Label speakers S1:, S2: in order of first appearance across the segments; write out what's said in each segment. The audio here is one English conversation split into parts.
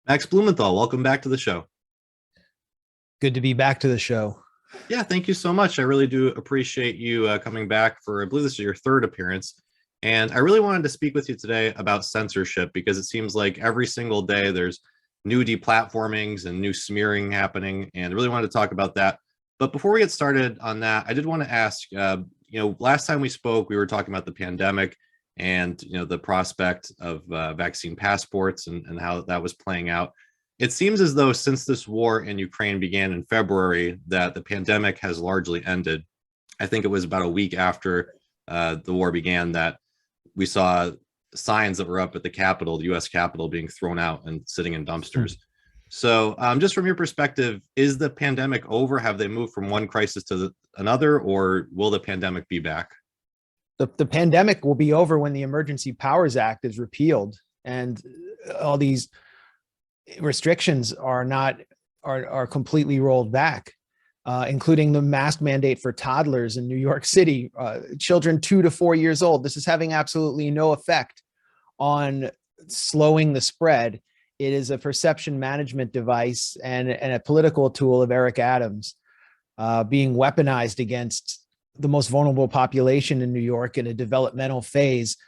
S1: Max Blumenthal, welcome back to the show.
S2: Good to be back to the show.
S1: Yeah, thank you so much. I really do appreciate you coming back for, I believe this is your third appearance. And I really wanted to speak with you today about censorship because it seems like every single day there's new deplatformings and new smearing happening. And I really wanted to talk about that. But before we get started on that, I did want to ask, last time we spoke, we were talking about the pandemic and, the prospect of vaccine passports and how that was playing out. It seems as though since this war in Ukraine began in February, that the pandemic has largely ended. I think it was about a week after the war began that we saw signs that were up at the Capitol, the US Capitol, being thrown out and sitting in dumpsters. So just from your perspective, is the pandemic over? Have they moved from one crisis to another, or will the pandemic be back?
S2: The pandemic will be over when the Emergency Powers Act is repealed and all these restrictions are completely rolled back, including the mask mandate for toddlers in New York City, children 2 to 4 years old. This is having absolutely no effect on slowing the spread. It is a perception management device and a political tool of Eric Adams, being weaponized against the most vulnerable population in New York in a developmental phase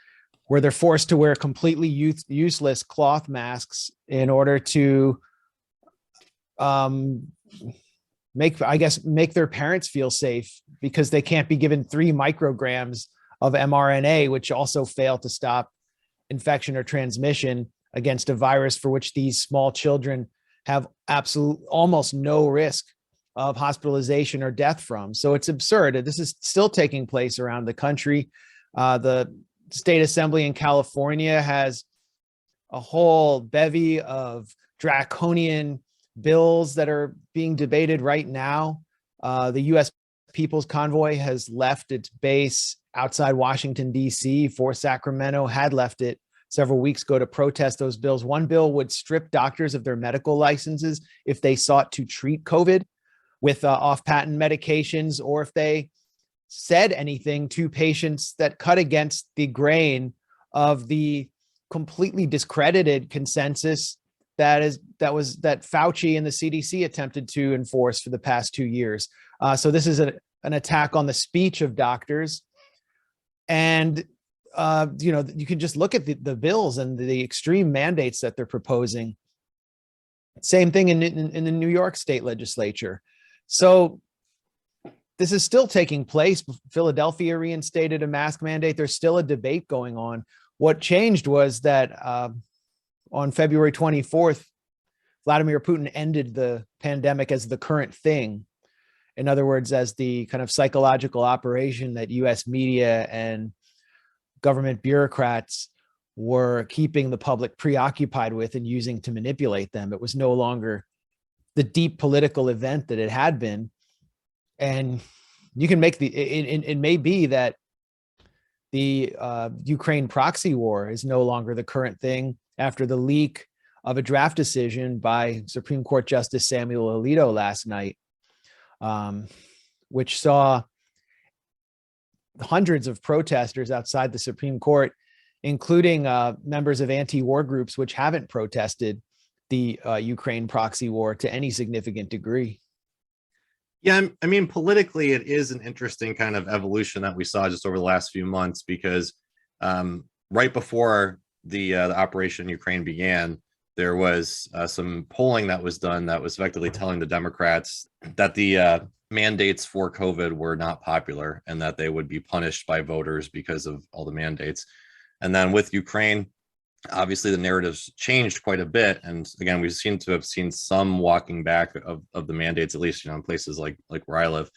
S2: where they're forced to wear completely useless cloth masks in order to make their parents feel safe, because they can't be given 3 micrograms of mRNA, which also fail to stop infection or transmission against a virus for which these small children have almost no risk of hospitalization or death from. So it's absurd. This is still taking place around the country. The State Assembly in California has a whole bevy of draconian bills that are being debated right now. The U.S. People's Convoy has left its base outside Washington, D.C. for Sacramento, had left it several weeks ago to protest those bills. One bill would strip doctors of their medical licenses if they sought to treat COVID with off-patent medications, or if they said anything to patients that cut against the grain of the completely discredited consensus that Fauci and the CDC attempted to enforce for the past 2 years. So this is an attack on the speech of doctors. And you can just look at the bills and the extreme mandates that they're proposing. Same thing in the New York state legislature. So this is still taking place. Philadelphia reinstated a mask mandate. There's still a debate going on. What changed was that on February 24th, Vladimir Putin ended the pandemic as the current thing. In other words, as the kind of psychological operation that US media and government bureaucrats were keeping the public preoccupied with and using to manipulate them. It was no longer the deep political event that it had been. And you can make it may be that the Ukraine proxy war is no longer the current thing after the leak of a draft decision by Supreme Court Justice Samuel Alito last night, which saw hundreds of protesters outside the Supreme Court, including members of anti-war groups, which haven't protested the Ukraine proxy war to any significant degree.
S1: Yeah, I mean, politically, it is an interesting kind of evolution that we saw just over the last few months, because right before the operation in Ukraine began, there was some polling that was done that was effectively telling the Democrats that the mandates for COVID were not popular and that they would be punished by voters because of all the mandates. And then with Ukraine, obviously the narrative's changed quite a bit. And again, we seem to have seen some walking back of the mandates, at least, in places like where I live.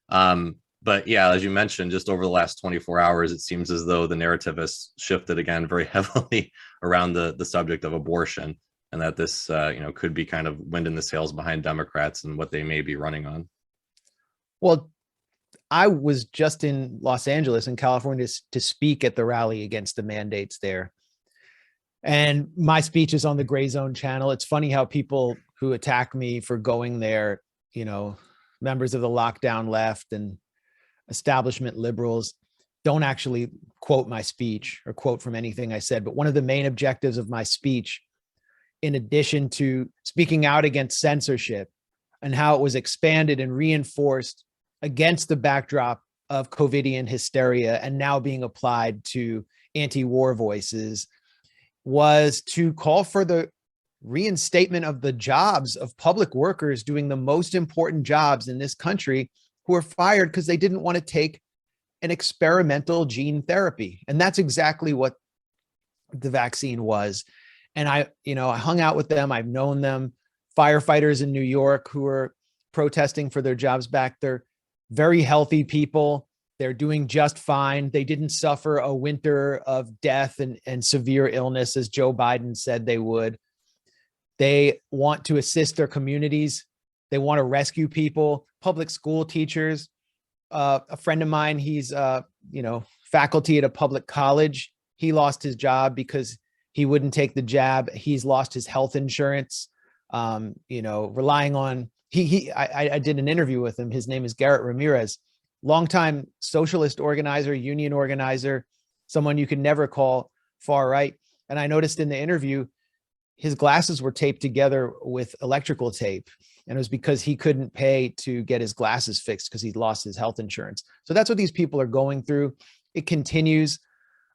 S1: But yeah, as you mentioned, just over the last 24 hours, it seems as though the narrative has shifted again very heavily around the subject of abortion, and that this could be kind of wind in the sails behind Democrats and what they may be running on.
S2: Well, I was just in Los Angeles in California to speak at the rally against the mandates there. And my speech is on the Grayzone channel. It's funny how people who attack me for going there, members of the lockdown left and establishment liberals, don't actually quote my speech or quote from anything I said. But one of the main objectives of my speech in addition to speaking out against censorship and how it was expanded and reinforced against the backdrop of COVIDian hysteria and now being applied to anti-war voices, was to call for the reinstatement of the jobs of public workers doing the most important jobs in this country who were fired because they didn't want to take an experimental gene therapy. And that's exactly what the vaccine was. And I hung out with them. I've known them, firefighters in New York who are protesting for their jobs back. They're very healthy people. They're doing just fine. They didn't suffer a winter of death and severe illness, as Joe Biden said they would. They want to assist their communities. They want to rescue people, public school teachers. A friend of mine, he's faculty at a public college. He lost his job because he wouldn't take the jab. He's lost his health insurance. Relying on I did an interview with him. His name is Garrett Ramirez, longtime socialist organizer, union organizer, someone you could never call far right. And I noticed in the interview, his glasses were taped together with electrical tape. And it was because he couldn't pay to get his glasses fixed because he'd lost his health insurance. So that's what these people are going through. It continues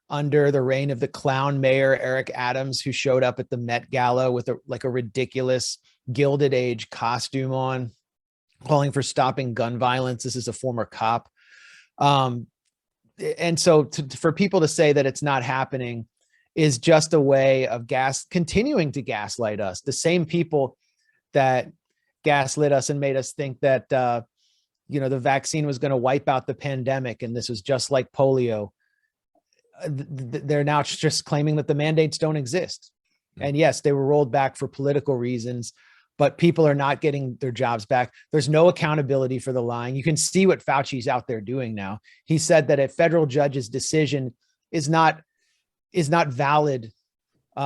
S2: under the reign of the clown mayor, Eric Adams, who showed up at the Met Gala with a ridiculous Gilded Age costume on, calling for stopping gun violence. This is a former cop. And so for people to say that it's not happening is just a way of continuing to gaslight us. The same people that gaslit us and made us think that, the vaccine was going to wipe out the pandemic and this was just like polio. They're now just claiming that the mandates don't exist. And yes, they were rolled back for political reasons, but people are not getting their jobs back. There's no accountability for the lying. You can see what Fauci's out there doing now. He said that a federal judge's decision is not valid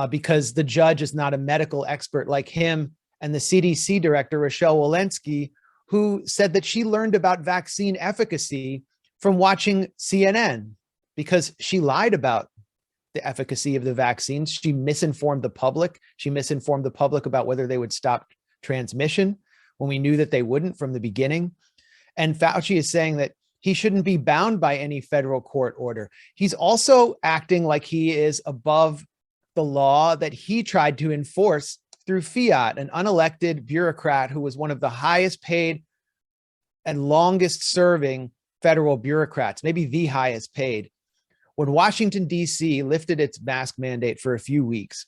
S2: because the judge is not a medical expert like him and the CDC director, Rochelle Walensky, who said that she learned about vaccine efficacy from watching CNN because she lied about the efficacy of the vaccines. She misinformed the public. She misinformed the public about whether they would stop transmission when we knew that they wouldn't from the beginning. And Fauci is saying that he shouldn't be bound by any federal court order. He's also acting like he is above the law that he tried to enforce through fiat, an unelected bureaucrat who was one of the highest paid and longest serving federal bureaucrats, maybe the highest paid. When Washington, D.C. lifted its mask mandate for a few weeks,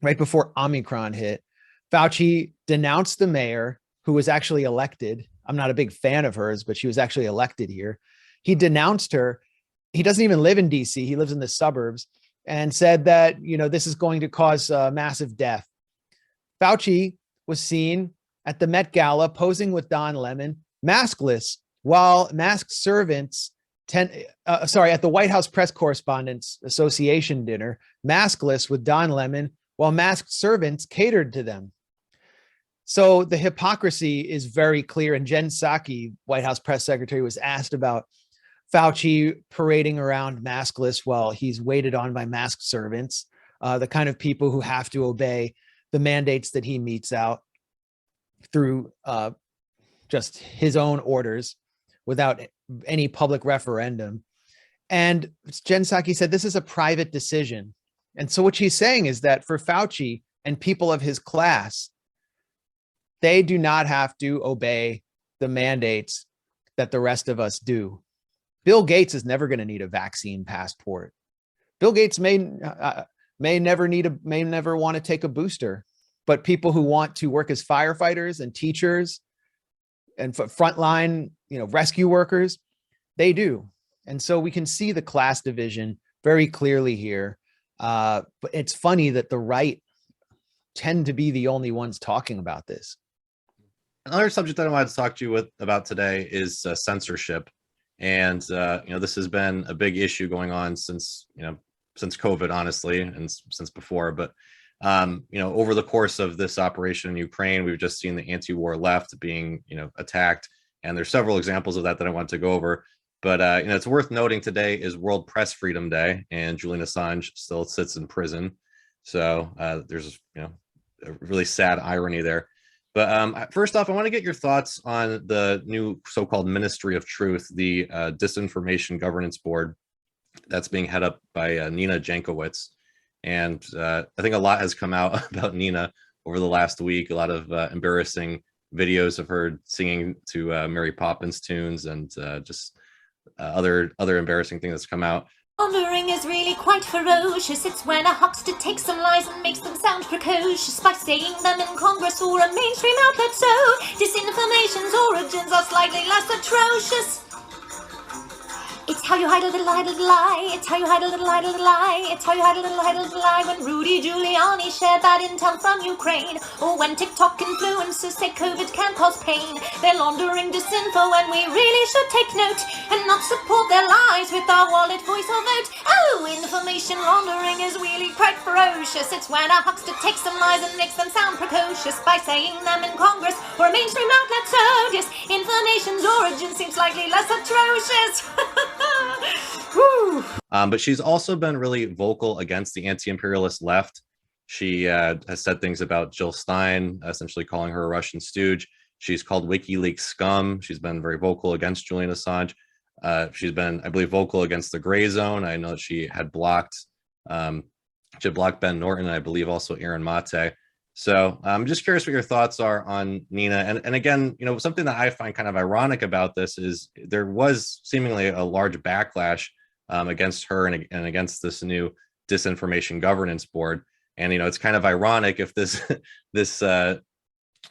S2: right before Omicron hit, Fauci denounced the mayor, who was actually elected. I'm not a big fan of hers, but she was actually elected here. He denounced her. He doesn't even live in D.C. He lives in the suburbs, and said that, this is going to cause massive death. Fauci was seen at the Met Gala posing with Don Lemon, maskless, while masked servants at the White House Press Correspondents Association dinner, maskless with Don Lemon, while masked servants catered to them. So the hypocrisy is very clear. And Jen Psaki, White House press secretary, was asked about Fauci parading around maskless while he's waited on by masked servants, the kind of people who have to obey the mandates that he metes out through just his own orders without any public referendum. And Jen Psaki said, this is a private decision. And so what she's saying is that for Fauci and people of his class, they do not have to obey the mandates that the rest of us do. Bill Gates is never going to need a vaccine passport. Bill Gates may never want to take a booster, but people who want to work as firefighters and teachers and frontline, rescue workers, they do. And so we can see the class division very clearly here. But it's funny that the right tend to be the only ones talking about this.
S1: Another subject that I wanted to talk to you about today is censorship. And, this has been a big issue going on since COVID, honestly, and since before. But, over the course of this operation in Ukraine, we've just seen the anti-war left being, attacked. And there's several examples of that I want to go over. But, it's worth noting today is World Press Freedom Day, and Julian Assange still sits in prison. So there's, a really sad irony there. But first off, I want to get your thoughts on the new so-called Ministry of Truth, the Disinformation Governance Board that's being head up by Nina Jankowicz. And I think a lot has come out about Nina over the last week, a lot of embarrassing videos of her singing to Mary Poppins tunes and just other embarrassing things that's come out.
S3: Laundering is really quite ferocious. It's when a huckster takes some lies and makes them sound precocious by saying them in Congress or a mainstream outlet. So disinformation's origins are slightly less atrocious. It's how you hide a little lie. It's how you hide a little lie. It's how you hide a little lie. When Rudy Giuliani shared bad intel from Ukraine, or when TikTok influencers say COVID can cause pain. They're laundering disinfo and we really should take note and not support their lies with our wallet, voice or vote. Oh, information laundering is really quite ferocious. It's when a huckster takes some lies and makes them sound precocious by saying them in Congress or a mainstream outlet. So disinformation's origin seems slightly less atrocious.
S1: But she's also been really vocal against the anti-imperialist left. She has said things about Jill Stein, essentially calling her a Russian stooge. She's called WikiLeaks scum. She's been very vocal against Julian Assange. She's been, I believe, vocal against the Grayzone. I know she had blocked, Ben Norton, and I believe also Aaron Mate. So I'm just curious what your thoughts are on Nina. And again, you know, something that I find kind of ironic about this is there was seemingly a large backlash against her and against this new Disinformation Governance Board. And, you know, it's kind of ironic if this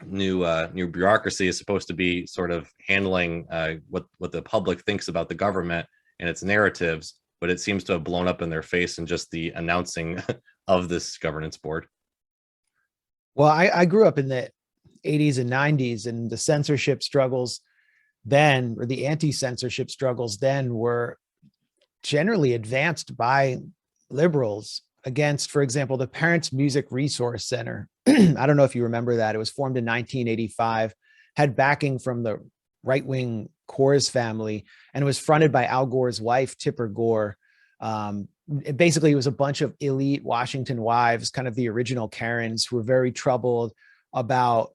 S1: new bureaucracy is supposed to be sort of handling what the public thinks about the government and its narratives, but it seems to have blown up in their face in just the announcing of this governance board.
S2: Well, I grew up in the 80s and 90s, and the censorship struggles then, or the anti-censorship struggles then, were generally advanced by liberals against, for example, the Parents Music Resource Center. I don't know if you remember that. It was formed in 1985, had backing from the right-wing Coors family, and it was fronted by Al Gore's wife, Tipper Gore. Basically, it was a bunch of elite Washington wives, kind of the original Karens, who were very troubled about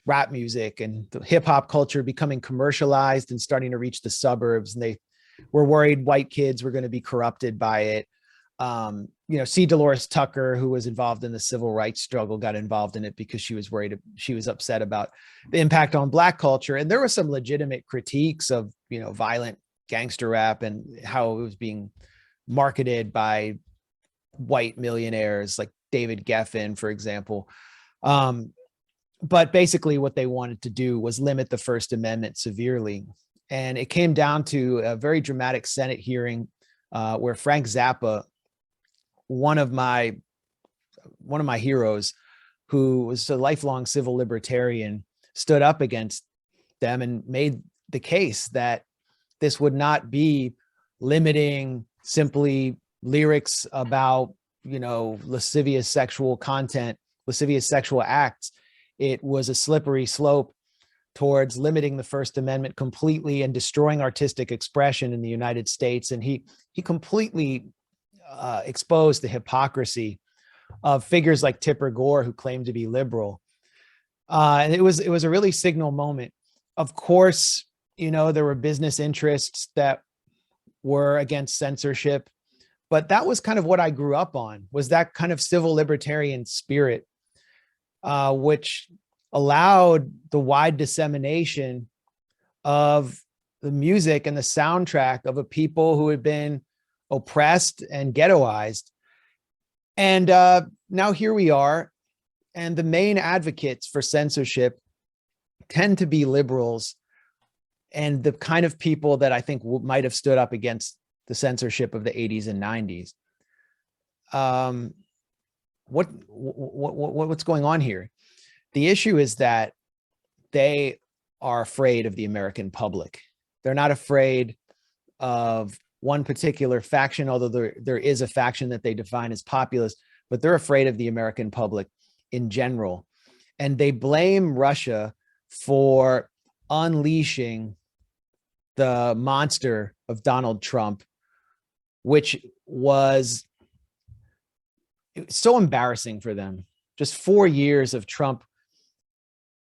S2: rap music and the hip hop culture becoming commercialized and starting to reach the suburbs. And they were worried white kids were going to be corrupted by it. You know, C. Dolores Tucker, who was involved in the civil rights struggle, got involved in it because she was worried, she was upset about the impact on Black culture. And there were some legitimate critiques of, you know, violent gangster rap and how it was being marketed by white millionaires like David Geffen, for example. But basically what they wanted to do was limit the First Amendment severely. And it came down to a very dramatic Senate hearing where Frank Zappa, one of my heroes, who was a lifelong civil libertarian, stood up against them and made the case that this would not be limiting simply lyrics about, you know, lascivious sexual content, lascivious sexual acts. It was a slippery slope towards limiting the First Amendment completely and destroying artistic expression in the United States. And he completely exposed the hypocrisy of figures like Tipper Gore, who claimed to be liberal. And it was a really signal moment. Of course, you know, there were business interests that were against censorship, but that was kind of what I grew up on, was that kind of civil libertarian spirit, which allowed the wide dissemination of the music and the soundtrack of a people who had been oppressed and ghettoized. And now here we are, and the main advocates for censorship tend to be liberals and the kind of people that I think might have stood up against the censorship of the 80s and 90s. What's going on here? The issue is that they are afraid of the American public. They're not afraid of one particular faction, although there is a faction that they define as populist, but they're afraid of the American public in general. And they blame Russia for unleashing the monster of Donald Trump, which was so embarrassing for them. just 4 years of Trump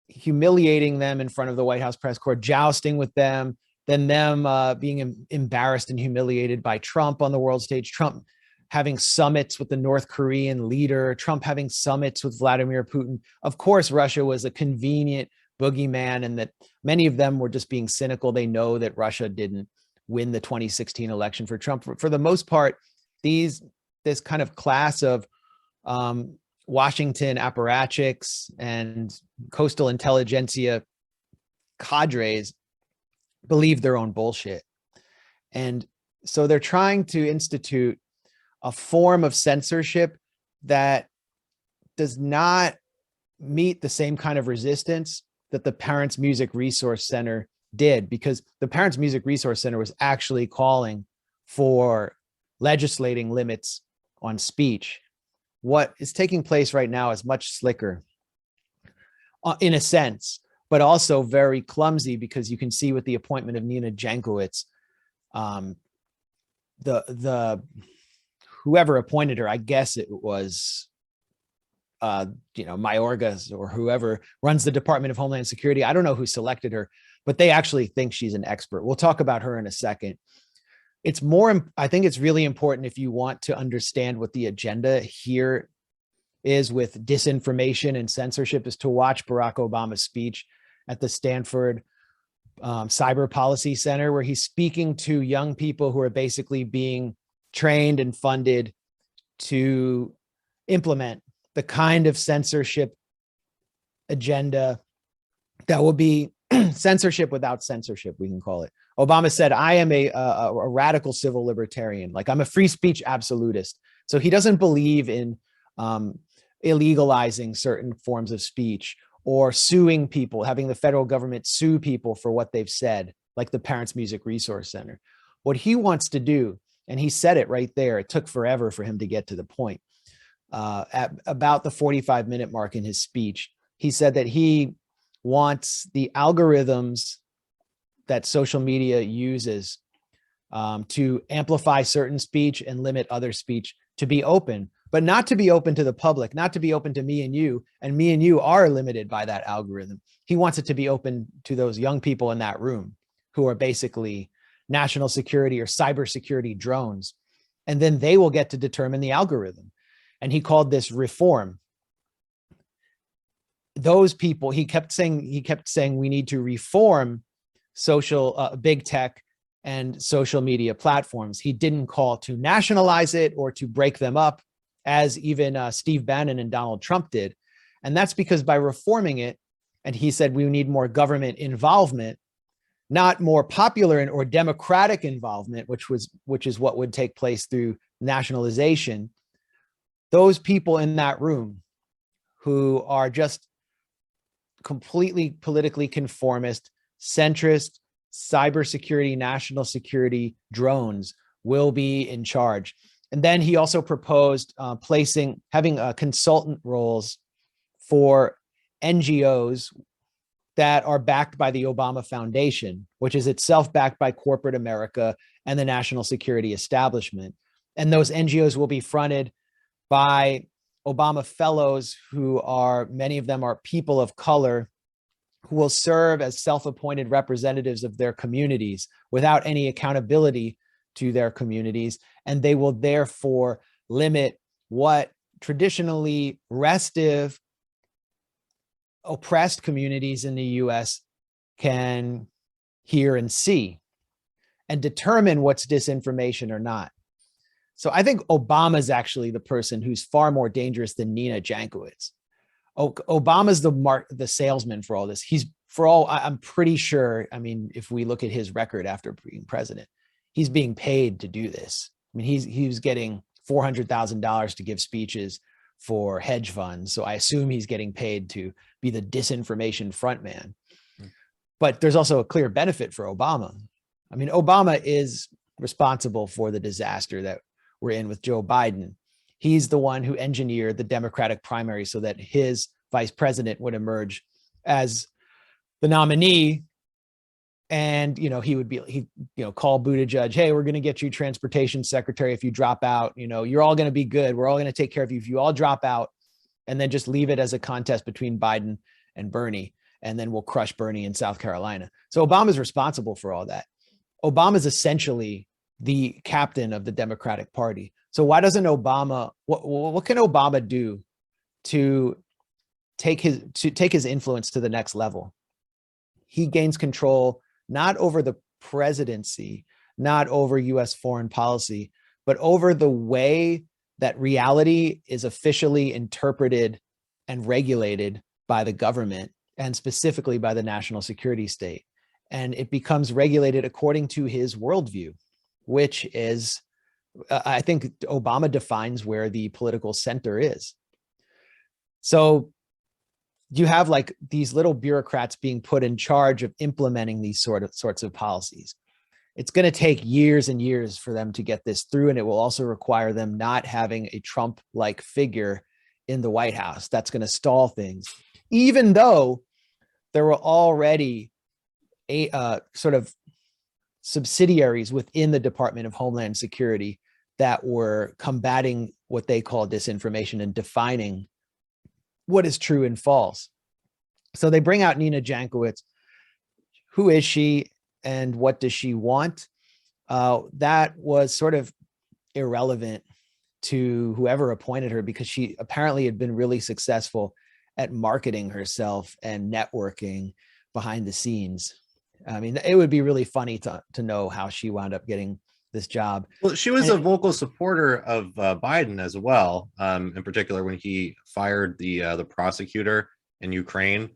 S2: humiliating them in front of the White House press corps, jousting with them, then them being embarrassed and humiliated by Trump on the world stage, Trump having summits with the North Korean leader, Trump having summits with Vladimir Putin. Of course, Russia was a convenient boogeyman, and that many of them were just being cynical. They know that Russia didn't win the 2016 election for Trump. For the most part, this kind of class of Washington apparatchiks and coastal intelligentsia cadres believe their own bullshit. And so they're trying to institute a form of censorship that does not meet the same kind of resistance that the Parents Music Resource Center did, because the Parents Music Resource Center was actually calling for legislating limits on speech. What is taking place right now is much slicker in a sense, but also very clumsy, because you can see with the appointment of Nina Jankowicz, whoever appointed her, I guess it was, Mayorga or whoever runs the Department of Homeland Security. I don't know who selected her, but they actually think she's an expert. We'll talk about her in a second. I think it's really important, if you want to understand what the agenda here is with disinformation and censorship, is to watch Barack Obama's speech at the Stanford Cyber Policy Center, where he's speaking to young people who are basically being trained and funded to implement the kind of censorship agenda that will be censorship without censorship, we can call it. Obama said, I am a radical civil libertarian. Like, I'm a free speech absolutist. So he doesn't believe in illegalizing certain forms of speech or suing people, having the federal government sue people for what they've said, like the Parents Music Resource Center. What he wants to do, and he said it right there, it took forever for him to get to the point. At about the 45-minute mark in his speech, he said that he wants the algorithms that social media uses to amplify certain speech and limit other speech to be open, but not to be open to the public, not to be open to me and you are limited by that algorithm. He wants it to be open to those young people in that room who are basically national security or cybersecurity drones, and then they will get to determine the algorithm. And he called this reform. Those people, he kept saying we need to reform social big tech and social media platforms. He didn't call to nationalize it or to break them up, as even Steve Bannon and Donald Trump did. And that's because by reforming it, and he said we need more government involvement, not more popular or democratic involvement, which is what would take place through nationalization. Those people in that room who are just completely politically conformist, centrist, cybersecurity, national security drones will be in charge. And then he also proposed having consultant roles for NGOs that are backed by the Obama Foundation, which is itself backed by corporate America and the national security establishment. And those NGOs will be fronted by Obama fellows who many of them are people of color, who will serve as self-appointed representatives of their communities without any accountability to their communities. And they will therefore limit what traditionally restive, oppressed communities in the US can hear and see, and determine what's disinformation or not. So I think Obama's actually the person who's far more dangerous than Nina Jankowicz. Obama's the salesman for all this. I'm pretty sure, I mean, if we look at his record after being president, he's being paid to do this. I mean, he was getting $400,000 to give speeches for hedge funds. So I assume he's getting paid to be the disinformation frontman. But there's also a clear benefit for Obama. I mean, Obama is responsible for the disaster that we're in with Joe Biden. He's the one who engineered the Democratic primary so that his vice president would emerge as the nominee. And, he would call Buttigieg, hey, we're going to get you transportation secretary if you drop out. You're all going to be good. We're all going to take care of you if you all drop out. and then just leave it as a contest between Biden and Bernie, and then we'll crush Bernie in South Carolina. So Obama's responsible for all that. Obama's essentially the captain of the Democratic Party. So why doesn't Obama, what can Obama do to take his influence to the next level? He gains control not over the presidency, not over US foreign policy, but over the way that reality is officially interpreted and regulated by the government, and specifically by the national security state. And it becomes regulated according to his worldview, which is, I think Obama defines where the political center is. So you have like these little bureaucrats being put in charge of implementing these sorts of policies. It's going to take years and years for them to get this through, and it will also require them not having a Trump-like figure in the White House. That's going to stall things, even though there were already sort of subsidiaries within the Department of Homeland Security that were combating what they call disinformation and defining what is true and false. So they bring out Nina Jankowicz. Who is she and what does she want? That was sort of irrelevant to whoever appointed her, because she apparently had been really successful at marketing herself and networking behind the scenes. I mean, it would be really funny to know how she wound up getting this job.
S1: Well, she was a vocal supporter of Biden as well, in particular when he fired the prosecutor in Ukraine.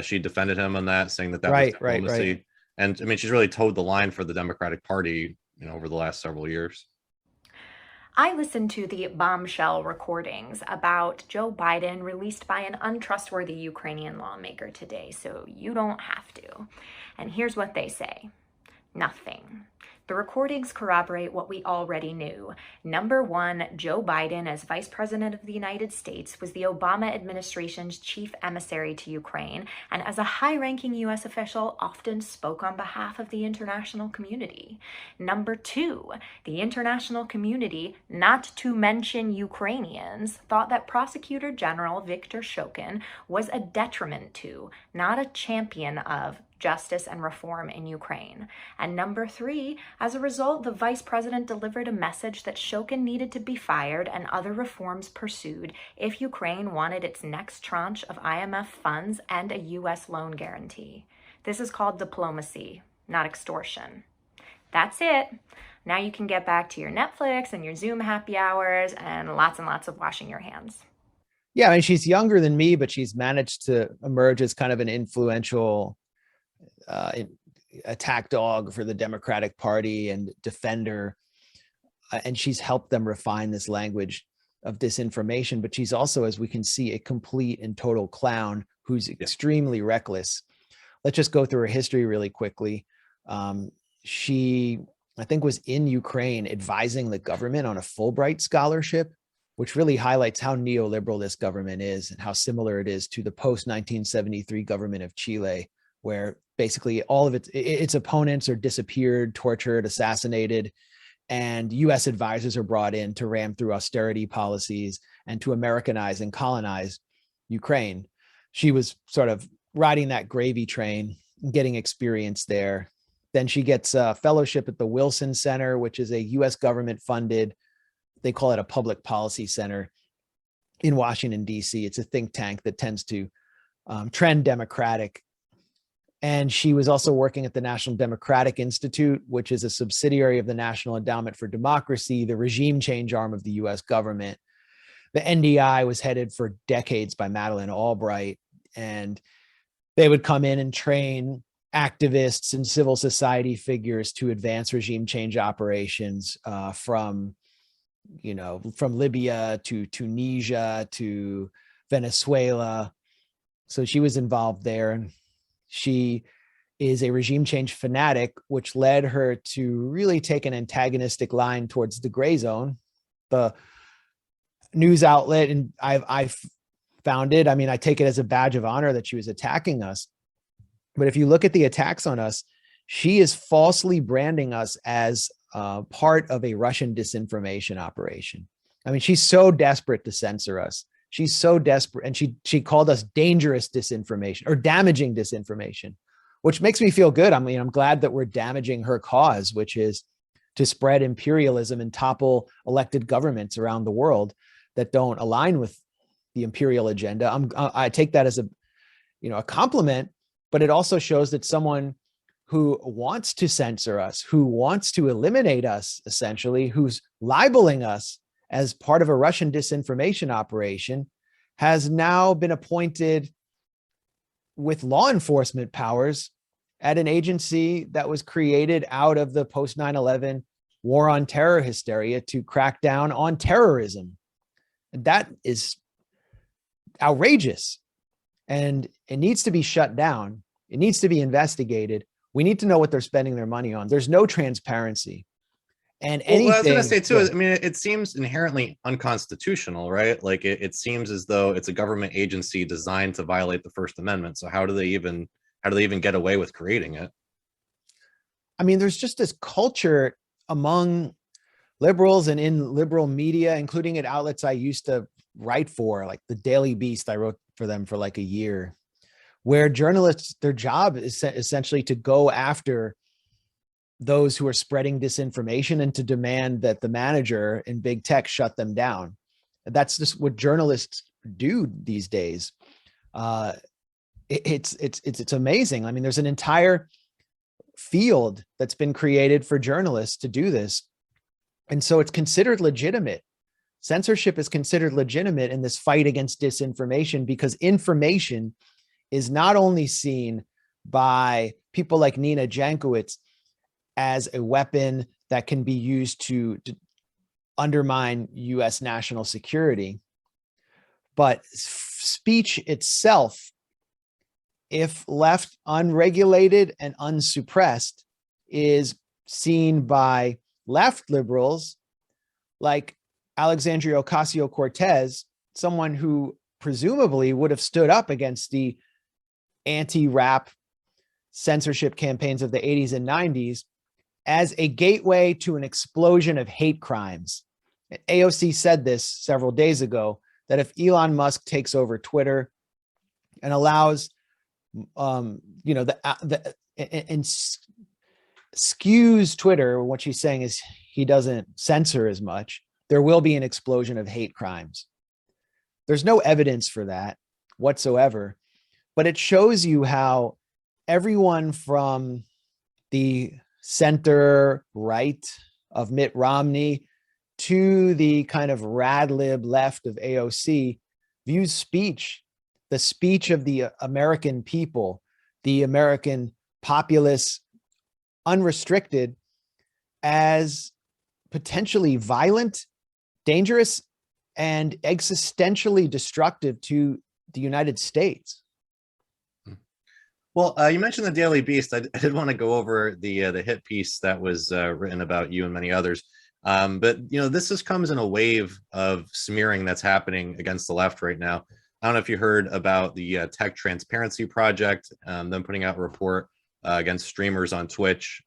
S1: She defended him on that, saying that was diplomacy. Right. And I mean, she's really towed the line for the Democratic Party, over the last several years.
S4: I listened to the bombshell recordings about Joe Biden released by an untrustworthy Ukrainian lawmaker today, so you don't have to. And here's what they say. Nothing. The recordings corroborate what we already knew. Number one, Joe Biden, as Vice President of the United States, was the Obama administration's chief emissary to Ukraine, and as a high-ranking U.S. official, often spoke on behalf of the international community. Number two, the international community, not to mention Ukrainians, thought that Prosecutor General Viktor Shokin was a detriment to, not a champion of, justice and reform in Ukraine. And number three, as a result, the vice president delivered a message that Shokin needed to be fired and other reforms pursued if Ukraine wanted its next tranche of IMF funds and a US loan guarantee. This is called diplomacy, not extortion. That's it. Now you can get back to your Netflix and your Zoom happy hours and lots of washing your hands.
S2: Yeah, I mean, she's younger than me, but she's managed to emerge as kind of an influential attack dog for the Democratic Party and defender. And she's helped them refine this language of disinformation, but she's also, as we can see, a complete and total clown who's extremely reckless. Let's just go through her history really quickly. She, I think, was in Ukraine advising the government on a Fulbright scholarship, which really highlights how neoliberal this government is and how similar it is to the post-1973 government of Chile, where basically all of its opponents are disappeared, tortured, assassinated, and US advisors are brought in to ram through austerity policies and to Americanize and colonize Ukraine. She was sort of riding that gravy train, getting experience there. Then she gets a fellowship at the Wilson Center, which is a US government funded, they call it a public policy center in Washington, DC. It's a think tank that tends to trend democratic. And she was also working at the National Democratic Institute, which is a subsidiary of the National Endowment for Democracy, the regime change arm of the US government. The NDI was headed for decades by Madeleine Albright, and they would come in and train activists and civil society figures to advance regime change operations from Libya to Tunisia to Venezuela. So she was involved there. And she is a regime change fanatic, which led her to really take an antagonistic line towards the Grayzone, the news outlet. And I've found it. I mean, I take it as a badge of honor that she was attacking us. But if you look at the attacks on us, she is falsely branding us as part of a Russian disinformation operation. I mean, she's so desperate to censor us She's so desperate. And she called us dangerous disinformation or damaging disinformation, which makes me feel good. I mean, I'm glad that we're damaging her cause, which is to spread imperialism and topple elected governments around the world that don't align with the imperial agenda. I take that as a compliment, but it also shows that someone who wants to censor us, who wants to eliminate us, essentially, who's libeling us as part of a Russian disinformation operation, has now been appointed with law enforcement powers at an agency that was created out of the post 9/11 war on terror hysteria to crack down on terrorism. That is outrageous, and it needs to be shut down. It needs to be investigated. We need to know what they're spending their money on. There's no transparency. And anything,
S1: what I was going to say too is, I mean, it seems inherently unconstitutional, right? Like it seems as though it's a government agency designed to violate the First Amendment. So how do they even get away with creating it?
S2: I mean, there's just this culture among liberals and in liberal media, including at outlets I used to write for, like the Daily Beast. I wrote for them for like a year, where journalists, their job is essentially to go after those who are spreading disinformation and to demand that the manager in big tech shut them down. That's just what journalists do these days. It's amazing. I mean, there's an entire field that's been created for journalists to do this. And so it's considered legitimate. Censorship is considered legitimate in this fight against disinformation, because information is not only seen by people like Nina Jankowicz as a weapon that can be used to undermine US national security, but speech itself, if left unregulated and unsuppressed, is seen by left liberals like Alexandria Ocasio-Cortez, someone who presumably would have stood up against the anti-rap censorship campaigns of the 80s and 90s, as a gateway to an explosion of hate crimes. AOC said this several days ago, that if Elon Musk takes over Twitter and allows, and skews Twitter, what she's saying is he doesn't censor as much, there will be an explosion of hate crimes. There's no evidence for that whatsoever, but it shows you how everyone from the center right of Mitt Romney to the kind of rad lib left of AOC views speech, the speech of the American people, the American populace, unrestricted, as potentially violent, dangerous, and existentially destructive to the United States.
S1: Well, you mentioned the Daily Beast. I did want to go over the hit piece that was written about you and many others. But this just comes in a wave of smearing that's happening against the left right now. I don't know if you heard about the Tech Transparency Project, them putting out a report against streamers on Twitch,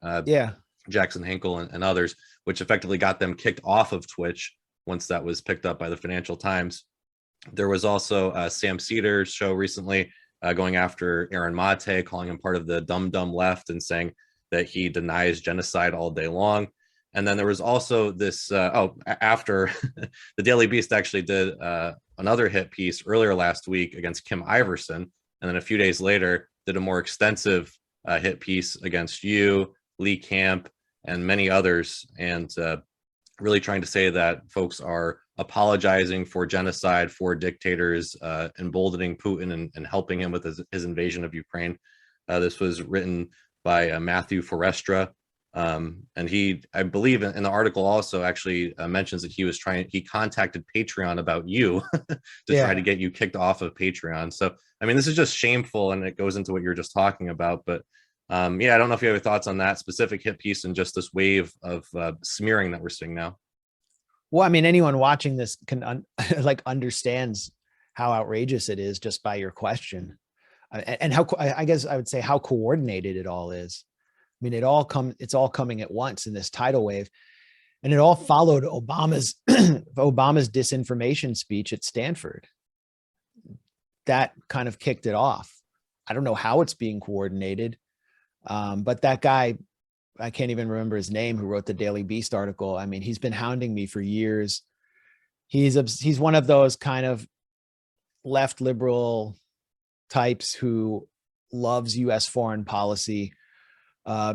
S1: Jackson Hinkle and others, which effectively got them kicked off of Twitch once that was picked up by the Financial Times. There was also Sam Cedars' show recently going after Aaron Mate, calling him part of the dumb left and saying that he denies genocide all day long. And then there was also this, after the Daily Beast actually did another hit piece earlier last week against Kim Iverson. And then a few days later, did a more extensive hit piece against you, Lee Camp, and many others. And really trying to say that folks are apologizing for genocide, for dictators, emboldening Putin and helping him with his invasion of Ukraine. This was written by Matthew Forestra. And he, I believe in the article also actually mentions that he contacted Patreon about you to try to get you kicked off of Patreon. So, I mean, this is just shameful, and it goes into what you're just talking about. But I don't know if you have any thoughts on that specific hit piece and just this wave of smearing that we're seeing now.
S2: Well, I mean, anyone watching this can understands how outrageous it is just by your question, and how, I guess I would say, how coordinated it all is. I mean, it's all coming at once in this tidal wave, and it all followed Obama's disinformation speech at Stanford. that kind of kicked it off. I don't know how it's being coordinated, but that guy, I can't even remember his name, who wrote the Daily Beast article. I mean, he's been hounding me for years. He's one of those kind of left liberal types who loves U.S. foreign policy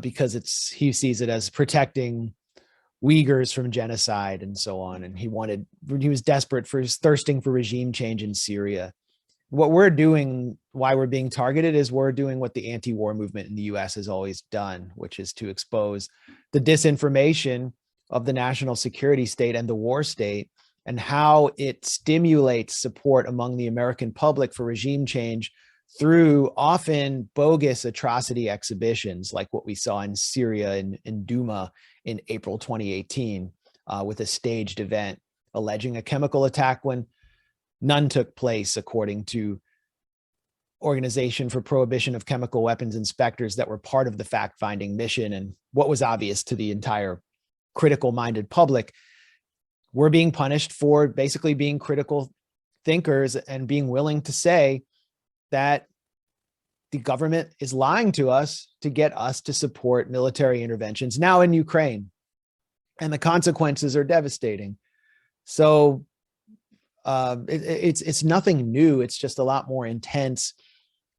S2: because he sees it as protecting Uyghurs from genocide and so on. And he was desperate thirsting for regime change in Syria. What we're doing, why we're being targeted, is we're doing what the anti-war movement in the US has always done, which is to expose the disinformation of the national security state and the war state, and how it stimulates support among the American public for regime change through often bogus atrocity exhibitions, like what we saw in Syria in Duma in April 2018, with a staged event alleging a chemical attack when none took place, according to Organization for Prohibition of Chemical Weapons inspectors that were part of the fact-finding mission. And what was obvious to the entire critical-minded public, we're being punished for basically being critical thinkers and being willing to say that the government is lying to us to get us to support military interventions now in Ukraine. And the consequences are devastating. So it's nothing new. It's just a lot more intense.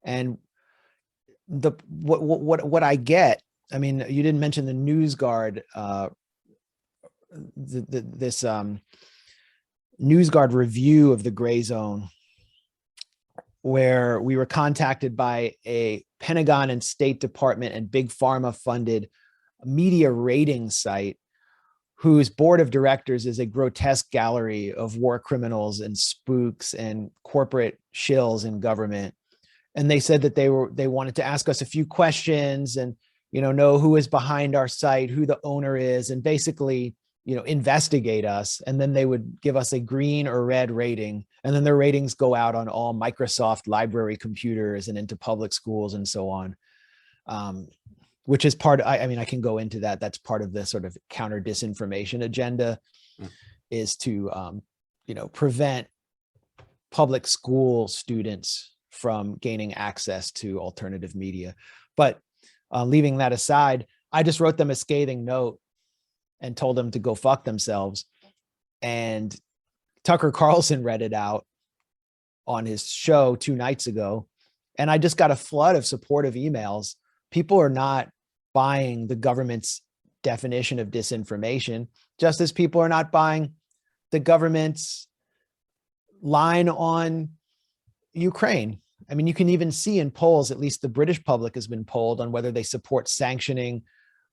S2: And what I get, I mean, you didn't mention the NewsGuard, this NewsGuard review of the Grayzone, where we were contacted by a Pentagon and State Department and Big Pharma funded media rating site whose board of directors is a grotesque gallery of war criminals and spooks and corporate shills in government. And they said that they wanted to ask us a few questions and, know who is behind our site, who the owner is, and basically, investigate us. And then they would give us a green or red rating. And then their ratings go out on all Microsoft library computers and into public schools and so on. Which is I can go into that. That's part of the sort of counter disinformation agenda, is to, prevent public school students from gaining access to alternative media. But leaving that aside, I just wrote them a scathing note and told them to go fuck themselves. And Tucker Carlson read it out on his show 2 nights ago. And I just got a flood of supportive emails. People are not buying the government's definition of disinformation, just as people are not buying the government's line on Ukraine. I mean, you can even see in polls, at least the British public has been polled on whether they support sanctioning,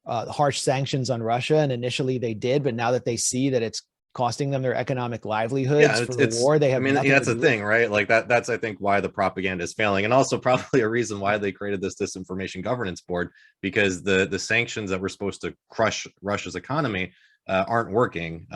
S2: harsh sanctions on Russia. And initially they did, but now that they see that it's costing them their economic livelihoods for the war, they have
S1: that's the thing, right? Like that's I think why the propaganda is failing, and also probably a reason why they created this Disinformation Governance Board, because the sanctions that were supposed to crush Russia's economy aren't working.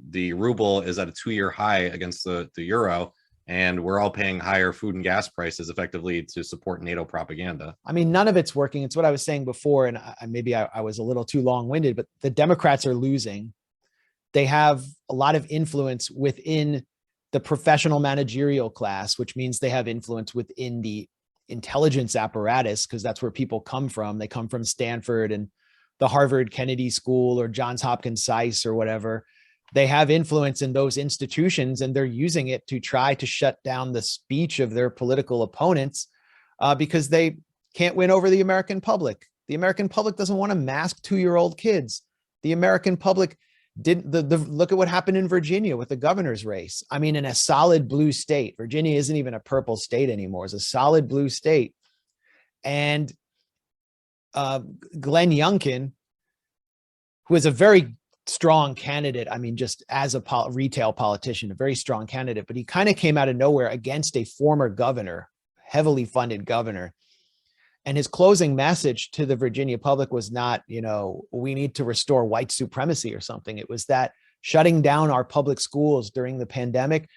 S1: The ruble is at a 2-year high against the euro, and we're all paying higher food and gas prices effectively to support NATO propaganda.
S2: I mean, none of it's working. It's what I was saying before, and maybe I was a little too long-winded, but the Democrats are losing. They have a lot of influence within the professional managerial class, which means they have influence within the intelligence apparatus, because that's where people come from. They come from Stanford and the Harvard Kennedy School or Johns Hopkins SAIS or whatever. They have influence in those institutions, and they're using it to try to shut down the speech of their political opponents because they can't win over the American public. The American public doesn't want to mask 2-year-old kids. The American public look at what happened in Virginia with the governor's race. I mean, in a solid blue state, Virginia isn't even a purple state anymore. It's a solid blue state. And Glenn Youngkin, who is a very strong candidate, I mean, just as a retail politician, a very strong candidate, but he kind of came out of nowhere against a former governor, heavily funded governor. And his closing message to the Virginia public was not, we need to restore white supremacy or something. It was that shutting down our public schools during the pandemic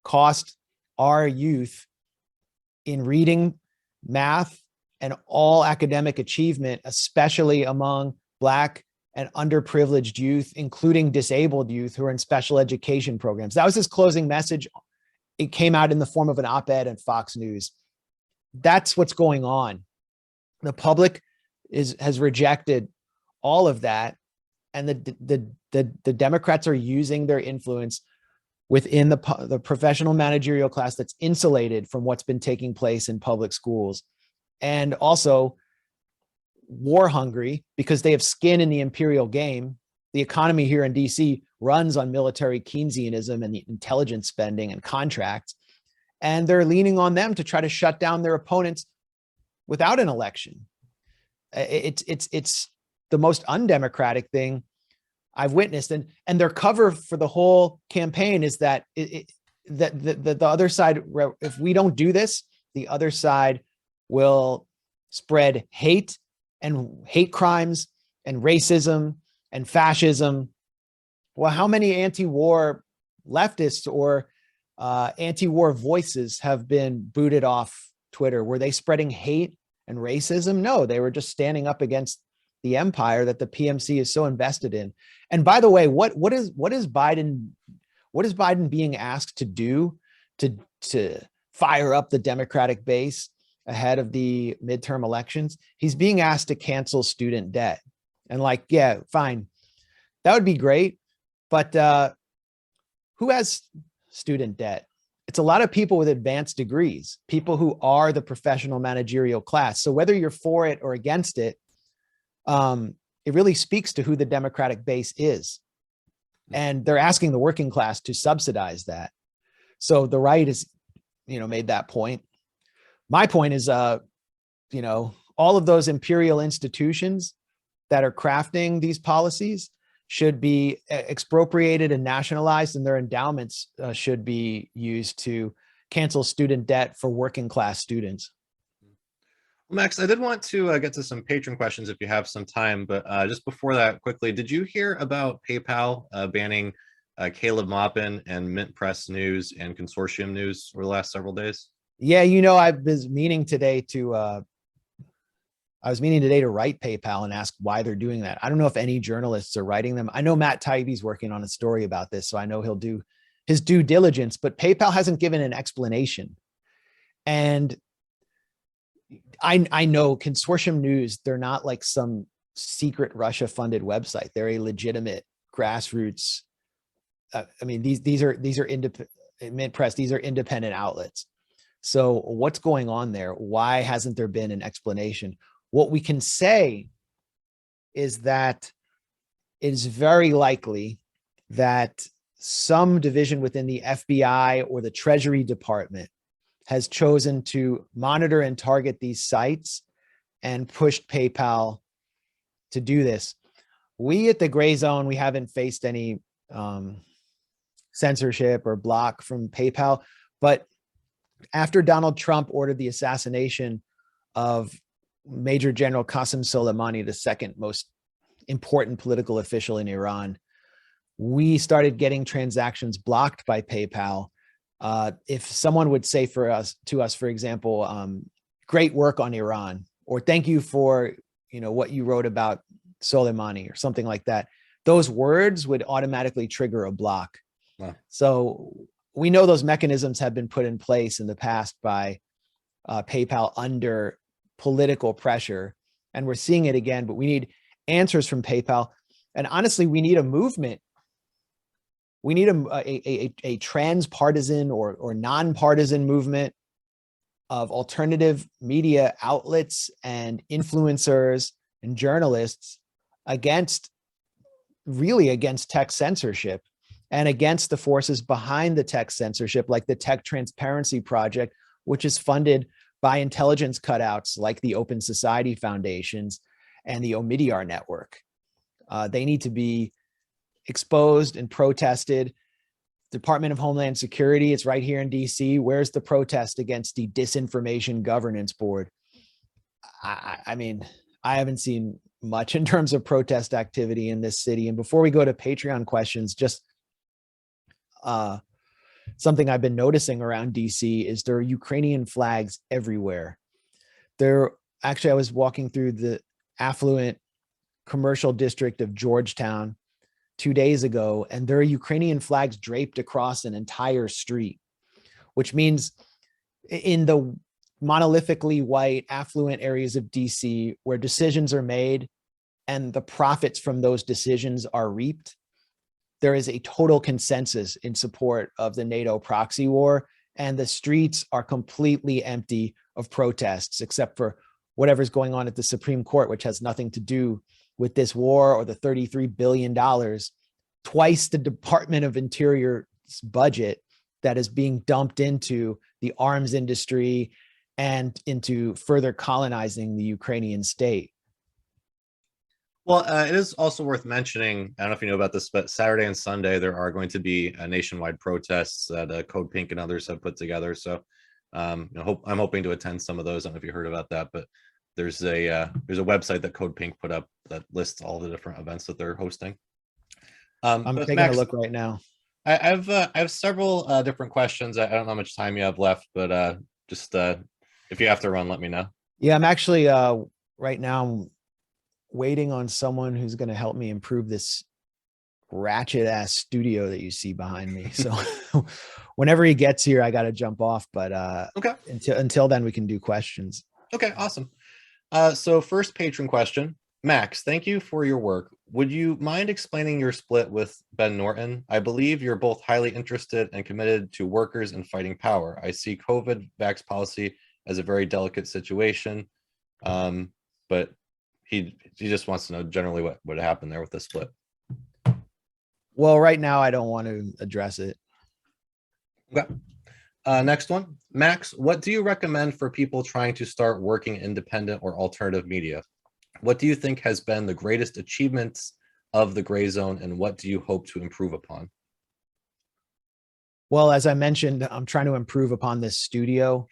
S2: cost our youth in reading, math, and all academic achievement, especially among Black and underprivileged youth, including disabled youth who are in special education programs. That was his closing message it came out in the form of an op-ed on Fox News. That's what's going on. The public has rejected all of that, and the Democrats are using their influence within the professional managerial class that's insulated from what's been taking place in public schools, and also war hungry because they have skin in the imperial game. The economy here in DC runs on military Keynesianism and the intelligence spending and contracts, and they're leaning on them to try to shut down their opponents without an election. It's the most undemocratic thing I've witnessed, and their cover for the whole campaign is that the other side, if we don't do this, the other side will spread hate and hate crimes and racism and fascism. Well, how many anti-war leftists or anti-war voices have been booted off Twitter? Were they spreading hate and racism? No, they were just standing up against the empire that the PMC is so invested in. And by the way, what is Biden being asked to do to fire up the Democratic base ahead of the midterm elections? He's being asked to cancel student debt. And like, yeah, fine. That would be great. But who has student debt? It's a lot of people with advanced degrees, people who are the professional managerial class. So whether you're for it or against it, it really speaks to who the Democratic base is. And they're asking the working class to subsidize that. So the right has, made that point. My point is, all of those imperial institutions that are crafting these policies should be expropriated and nationalized, and their endowments should be used to cancel student debt for working class students.
S1: Max, I did want to get to some patron questions if you have some time, but just before that, quickly, did you hear about PayPal banning Caleb Maupin and Mint Press News and Consortium News over the last several days?
S2: Yeah, I was meaning today to write PayPal and ask why they're doing that. I don't know if any journalists are writing them. I know Matt Taibbi's working on a story about this, so I know he'll do his due diligence, but PayPal hasn't given an explanation. And I know Consortium News, they're not like some secret Russia funded website. They're a legitimate grassroots. These are Mint Press. These are independent outlets. So what's going on there? Why hasn't there been an explanation? What we can say is that it is very likely that some division within the FBI or the Treasury Department has chosen to monitor and target these sites and pushed PayPal to do this. We at the Grayzone, we haven't faced any censorship or block from PayPal, but after Donald Trump ordered the assassination of Major General Qasem Soleimani, the second most important political official in Iran, we started getting transactions blocked by PayPal. If someone would say to us, for example, great work on Iran, or thank you for what you wrote about Soleimani, or something like that, those words would automatically trigger a block. Wow. So we know those mechanisms have been put in place in the past by PayPal under political pressure, and we're seeing it again, but we need answers from PayPal. And honestly, we need a movement. We need a transpartisan or nonpartisan movement of alternative media outlets and influencers and journalists against tech censorship and against the forces behind the tech censorship, like the Tech Transparency Project, which is funded by intelligence cutouts like the Open Society Foundations and the Omidyar Network. They need to be exposed and protested. Department of Homeland Security, it's right here in DC. Where's the protest against the Disinformation Governance Board? I mean, I haven't seen much in terms of protest activity in this city. And before we go to Patreon questions, just something I've been noticing around DC is there are Ukrainian flags everywhere. I was walking through the affluent commercial district of Georgetown 2 days ago, and there are Ukrainian flags draped across an entire street. which means in the monolithically white affluent areas of DC where decisions are made and the profits from those decisions are reaped, there is a total consensus in support of the NATO proxy war, and the streets are completely empty of protests, except for whatever's going on at the Supreme Court, which has nothing to do with this war or the $33 billion, twice the Department of Interior's budget, that is being dumped into the arms industry and into further colonizing the Ukrainian state.
S1: Well, it is also worth mentioning, I don't know if you know about this, but Saturday and Sunday, there are going to be nationwide protests that Code Pink and others have put together. So I'm hoping to attend some of those. I don't know if you heard about that, but there's a website that Code Pink put up that lists all the different events that they're hosting.
S2: I'm taking a look right now.
S1: I have several different questions. I don't know how much time you have left, but just if you have to run, let me know.
S2: Yeah, I'm actually right now I'm waiting on someone who's going to help me improve this ratchet ass studio that you see behind me. So whenever he gets here, I got to jump off. But
S1: okay,
S2: until then, we can do questions.
S1: Okay, awesome. So first patron question. Max, thank you for your work. Would you mind explaining your split with Ben Norton? I believe you're both highly interested and committed to workers and fighting power. I see COVID vax policy as a very delicate situation, but he just wants to know generally what happened there with the split.
S2: Well, right now I don't want to address it.
S1: Okay. Next one. Max, what do you recommend for people trying to start working independent or alternative media? What do you think has been the greatest achievements of the Grayzone, and what do you hope to improve upon?
S2: Well, as I mentioned, I'm trying to improve upon this studio.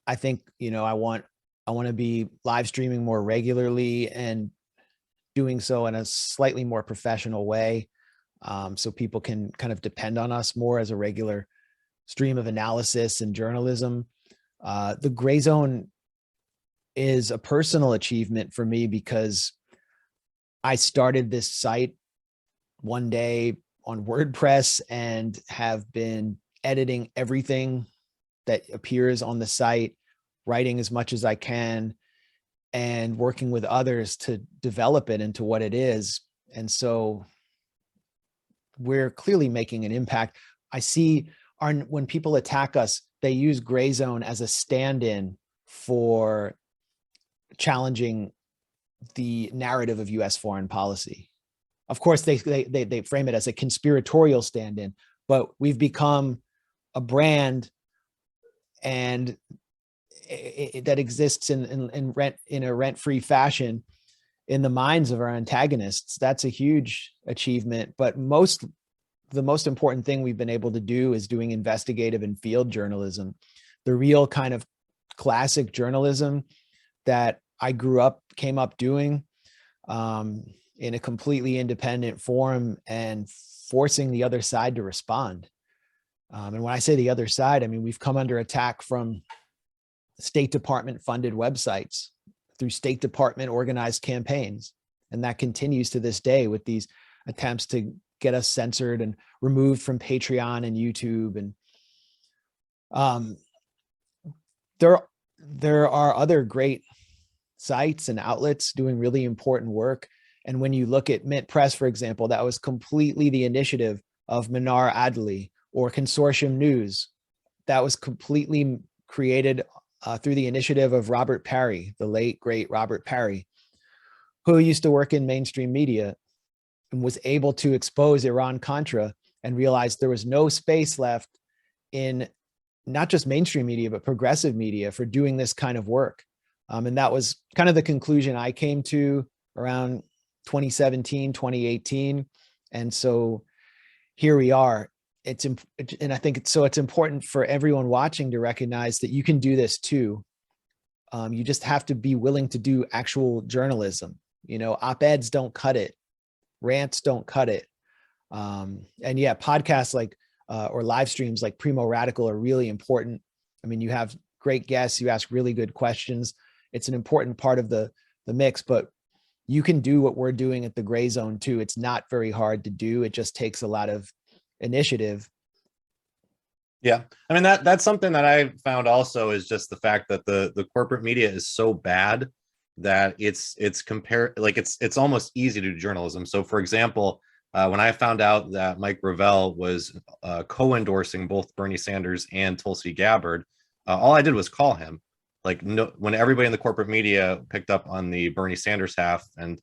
S2: I think, I want to be live streaming more regularly and doing so in a slightly more professional way, so people can kind of depend on us more as a regular stream of analysis and journalism. The Grayzone is a personal achievement for me because I started this site one day on WordPress and have been editing everything that appears on the site, writing as much as I can, and working with others to develop it into what it is. And so we're clearly making an impact. I see when people attack us, they use Grayzone as a stand-in for challenging the narrative of US foreign policy. Of course, they frame it as a conspiratorial stand-in, but we've become a brand and that exists in a rent-free fashion in the minds of our antagonists. That's a huge achievement. But the most important thing we've been able to do is doing investigative and field journalism, the real kind of classic journalism that I came up doing in a completely independent forum and forcing the other side to respond. And when I say the other side, I mean, we've come under attack from State Department funded websites through State Department organized campaigns. And that continues to this day with these attempts to get us censored and removed from Patreon and YouTube. And there are other great sites and outlets doing really important work. And when you look at Mint Press, for example, that was completely the initiative of Manar Adli, or Consortium News. That was completely created through the initiative of Robert Parry, the late, great Robert Parry, who used to work in mainstream media and was able to expose Iran-Contra and realized there was no space left in not just mainstream media, but progressive media for doing this kind of work. And that was kind of the conclusion I came to around 2017, 2018. And so here we are. And I think it's important for everyone watching to recognize that you can do this too. You just have to be willing to do actual journalism. Op-eds don't cut it. Rants don't cut it. And yeah, podcasts like, or live streams like Primo Radical are really important. I mean, you have great guests, you ask really good questions. It's an important part of the mix, but you can do what we're doing at the Grayzone too. It's not very hard to do. It just takes a lot of initiative.
S1: Yeah, I mean that's something that I found also is just the fact that the corporate media is so bad that it's almost easy to do journalism. So, for example, when I found out that Mike Gravel was co-endorsing both Bernie Sanders and Tulsi Gabbard, all I did was call him. Like, no, when everybody in the corporate media picked up on the Bernie Sanders half, and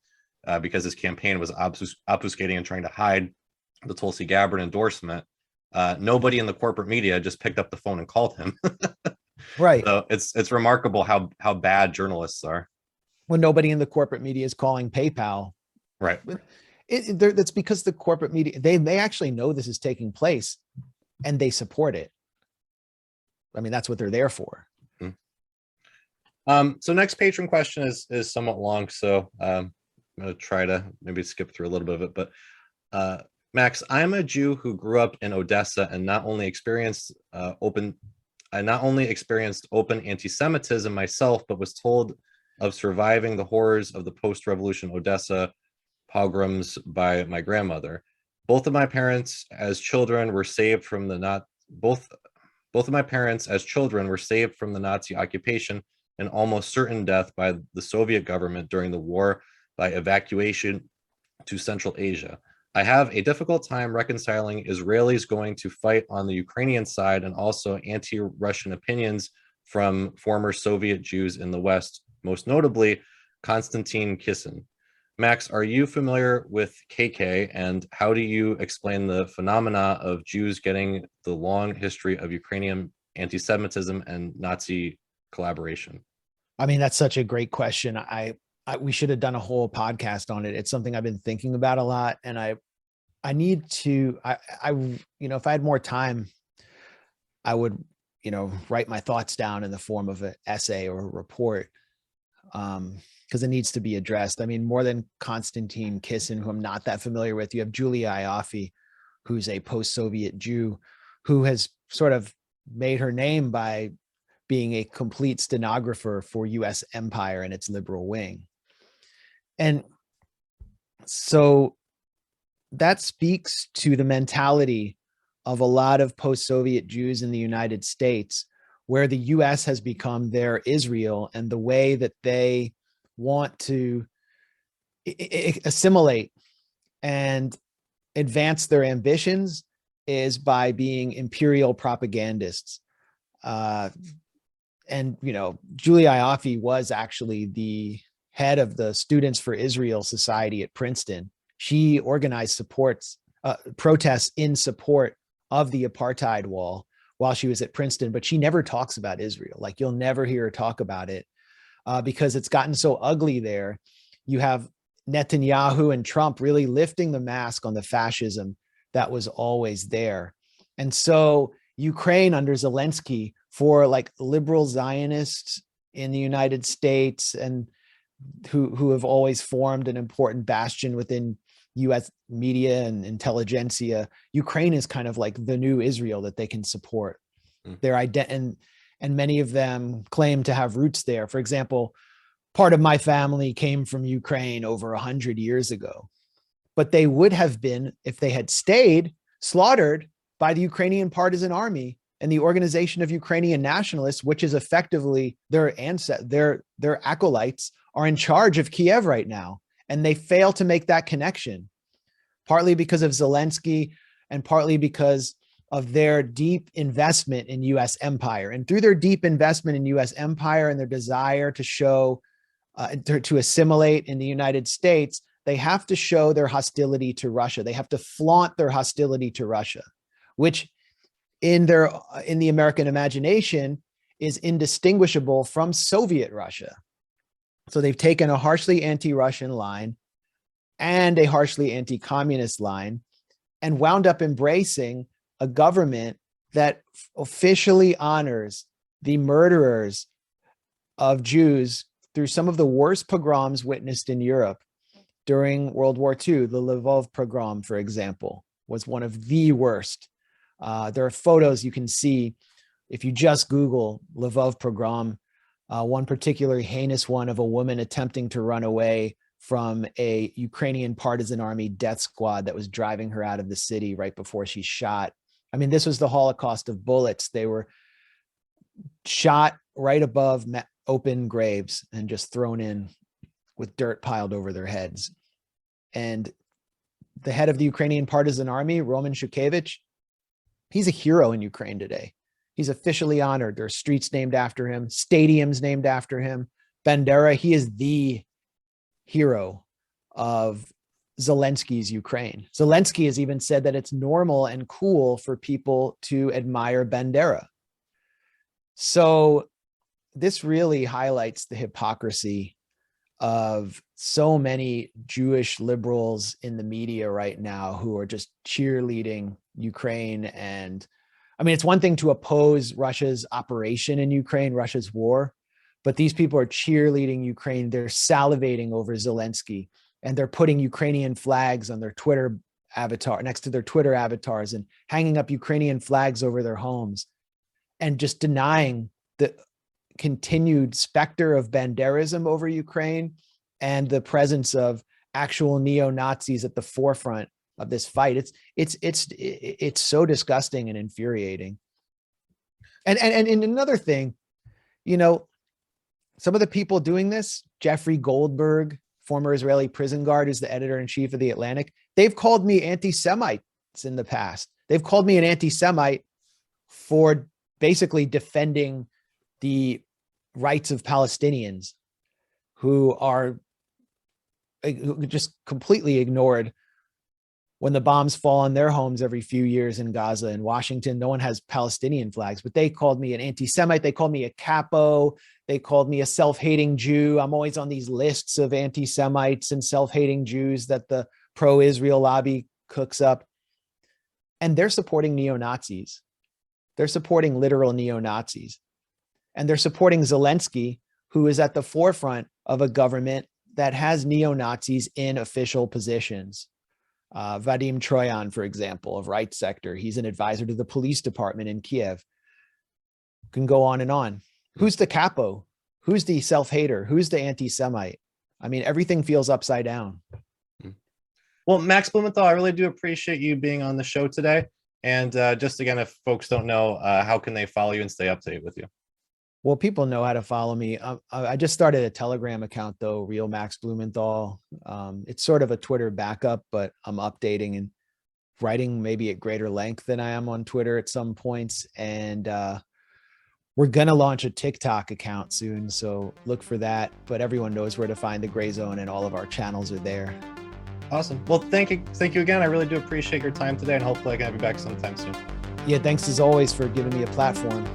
S1: because his campaign was obfuscating and trying to hide the Tulsi Gabbard endorsement, nobody in the corporate media just picked up the phone and called him.
S2: Right.
S1: So it's remarkable how bad journalists are.
S2: When nobody in the corporate media is calling PayPal.
S1: Right.
S2: That's because the corporate media, they actually know this is taking place and they support it. I mean, that's what they're there for.
S1: So next patron question is somewhat long, so I'm going to try to maybe skip through a little bit of it. But Max, I'm a Jew who grew up in Odessa and not only experienced open anti-Semitism myself, but was told of surviving the horrors of the post-revolution Odessa pogroms by my grandmother. Both of my parents as children were saved from the Nazi occupation and almost certain death by the Soviet government during the war by evacuation to Central Asia. I have a difficult time reconciling Israelis going to fight on the Ukrainian side and also anti-Russian opinions from former Soviet Jews in the West, most notably Konstantin Kisin. Max, are you familiar with KK, and how do you explain the phenomena of Jews getting the long history of Ukrainian anti-Semitism and Nazi collaboration?
S2: I mean, that's such a great question. We should have done a whole podcast on it. It's something I've been thinking about a lot, and I need to, if I had more time, I would, write my thoughts down in the form of an essay or a report, because it needs to be addressed. I mean, more than Konstantin Kisin, who I'm not that familiar with, you have Julia Ioffe, who's a post-Soviet Jew who has sort of made her name by being a complete stenographer for US empire and its liberal wing. And so that speaks to the mentality of a lot of post-Soviet Jews in the United States, where the US has become their Israel, and the way that they want to assimilate and advance their ambitions is by being imperial propagandists. And, Julia Ioffe was actually the head of the Students for Israel Society at Princeton. She organized protests in support of the apartheid wall while she was at Princeton, but she never talks about Israel. Like, you'll never hear her talk about it because it's gotten so ugly there. You have Netanyahu and Trump really lifting the mask on the fascism that was always there. And so Ukraine under Zelensky, for like liberal Zionists in the United States and who have always formed an important bastion within US media and intelligentsia, Ukraine is kind of like the new Israel that they can support. Their identity, and many of them claim to have roots there. For example, part of my family came from Ukraine over 100 years ago, but they would have been, if they had stayed, slaughtered by the Ukrainian partisan army and the Organization of Ukrainian Nationalists, which is effectively their acolytes are in charge of Kiev right now. And they fail to make that connection, partly because of Zelensky and partly because of their deep investment in US empire. And through their deep investment in US empire and their desire to show, to assimilate in the United States, they have to show their hostility to Russia. They have to flaunt their hostility to Russia, which in the American imagination is indistinguishable from Soviet Russia. So they've taken a harshly anti-Russian line and a harshly anti-communist line and wound up embracing a government that officially honors the murderers of Jews through some of the worst pogroms witnessed in Europe during World War II. The Lvov pogrom, for example, was one of the worst. There are photos you can see if you just Google Lvov pogrom, one particularly heinous one of a woman attempting to run away from a Ukrainian partisan army death squad that was driving her out of the city right before she's shot I mean, this was the Holocaust of bullets. They were shot right above open graves and just thrown in with dirt piled over their heads. And the head of the Ukrainian partisan army, Roman Shukevich, he's a hero in Ukraine today. He's officially honored. There are streets named after him, stadiums named after him. Bandera, he is the hero of Zelensky's Ukraine. Zelensky has even said that it's normal and cool for people to admire Bandera. So this really highlights the hypocrisy of so many Jewish liberals in the media right now who are just cheerleading Ukraine. And I mean, it's one thing to oppose Russia's operation in Ukraine, Russia's war, but these people are cheerleading Ukraine. They're salivating over Zelensky, and they're putting Ukrainian flags on their Twitter avatar, next to their Twitter avatars, and hanging up Ukrainian flags over their homes, and just denying the continued specter of Banderism over Ukraine and the presence of actual neo-Nazis at the forefront of this fight. It's so disgusting and infuriating. And another thing, you know, some of the people doing this, Jeffrey Goldberg, former Israeli prison guard, who's the editor-in-chief of The Atlantic, they've called me anti-Semites in the past. They've called me an anti-Semite for basically defending the rights of Palestinians who just completely ignored when the bombs fall on their homes every few years in Gaza and Washington. No one has Palestinian flags, but they called me an anti-Semite. They called me a capo. They called me a self-hating Jew. I'm always on these lists of anti-Semites and self-hating Jews that the pro-Israel lobby cooks up. And they're supporting neo-Nazis. They're supporting literal neo-Nazis. And they're supporting Zelensky, who is at the forefront of a government that has neo-Nazis in official positions. Vadim Troyan, for example, of Right Sector. He's an advisor to the police department in Kiev. Can go on and on. Who's the capo? Who's the self-hater? Who's the anti-Semite? I mean, everything feels upside down.
S1: Well, Max Blumenthal, I really do appreciate you being on the show today. And just again, if folks don't know, how can they follow you and stay up to date with you?
S2: Well, people know how to follow me. I just started a Telegram account, though, Real Max Blumenthal. It's sort of a Twitter backup, but I'm updating and writing maybe at greater length than I am on Twitter at some points. And we're going to launch a TikTok account soon, so look for that. But everyone knows where to find The Grayzone, and all of our channels are there.
S1: Awesome. Well, thank you again. I really do appreciate your time today, and hopefully I can have you back sometime soon.
S2: Yeah, thanks as always for giving me a platform.